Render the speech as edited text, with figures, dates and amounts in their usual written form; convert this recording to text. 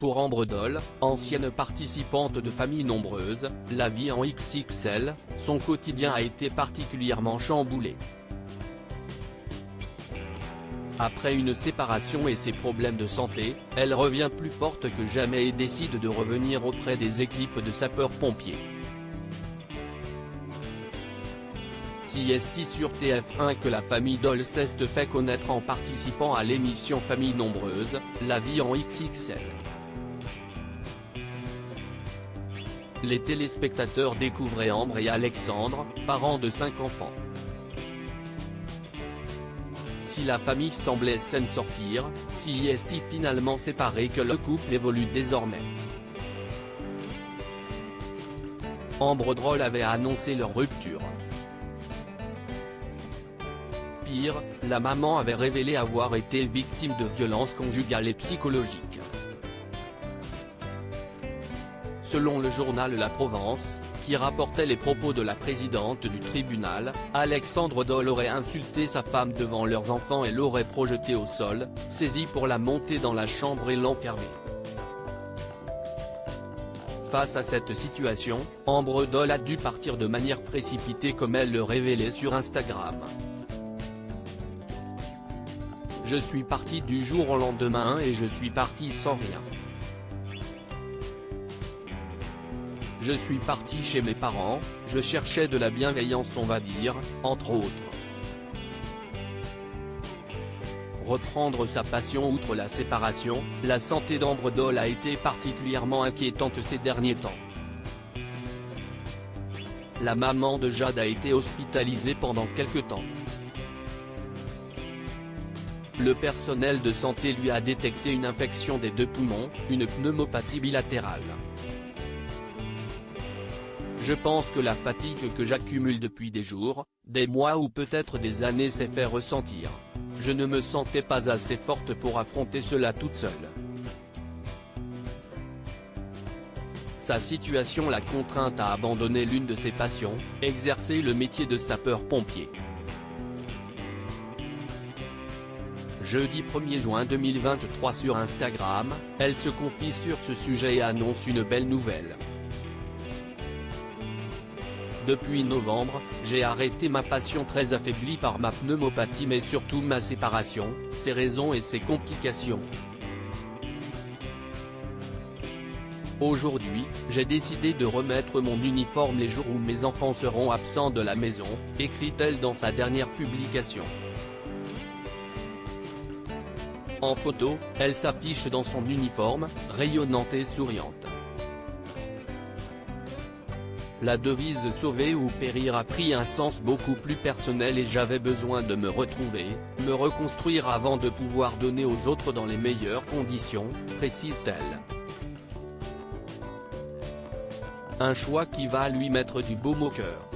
Pour Ambre Doll, ancienne participante de Famille Nombreuse, la vie en XXL, son quotidien a été particulièrement chamboulé. Après une séparation et ses problèmes de santé, elle revient plus forte que jamais et décide de revenir auprès des équipes de sapeurs-pompiers. C'est sur TF1 que la famille Doll s'est fait connaître en participant à l'émission Famille Nombreuse, la vie en XXL. Les téléspectateurs découvraient Ambre et Alexandre, parents de 5 enfants. Si la famille semblait s'en sortir, c'est finalement séparé que le couple évolue désormais. Ambre Doll avait annoncé leur rupture. Pire, la maman avait révélé avoir été victime de violences conjugales et psychologiques. Selon le journal La Provence, qui rapportait les propos de la présidente du tribunal, Alexandre Doll aurait insulté sa femme devant leurs enfants et l'aurait projetée au sol, saisi pour la monter dans la chambre et l'enfermer. Face à cette situation, Ambre Doll a dû partir de manière précipitée comme elle le révélait sur Instagram. Je suis partie du jour au lendemain et je suis partie sans rien. Je suis partie chez mes parents, je cherchais de la bienveillance on va dire, entre autres. Reprendre sa passion. Outre la séparation, la santé d'Ambre Doll a été particulièrement inquiétante ces derniers temps. La maman de Jade a été hospitalisée pendant quelque temps. Le personnel de santé lui a détecté une infection des 2 poumons, une pneumopathie bilatérale. Je pense que la fatigue que j'accumule depuis des jours, des mois ou peut-être des années s'est fait ressentir. Je ne me sentais pas assez forte pour affronter cela toute seule. Sa situation l'a contrainte à abandonner l'une de ses passions, exercer le métier de sapeur-pompier. Jeudi 1er juin 2023 sur Instagram, elle se confie sur ce sujet et annonce une belle nouvelle. Depuis novembre, j'ai arrêté ma passion très affaiblie par ma pneumopathie mais surtout ma séparation, ses raisons et ses complications. Aujourd'hui, j'ai décidé de remettre mon uniforme les jours où mes enfants seront absents de la maison, écrit-elle dans sa dernière publication. En photo, elle s'affiche dans son uniforme, rayonnante et souriante. La devise « Sauver ou périr » a pris un sens beaucoup plus personnel et j'avais besoin de me retrouver, me reconstruire avant de pouvoir donner aux autres dans les meilleures conditions, précise-t-elle. Un choix qui va lui mettre du baume au cœur.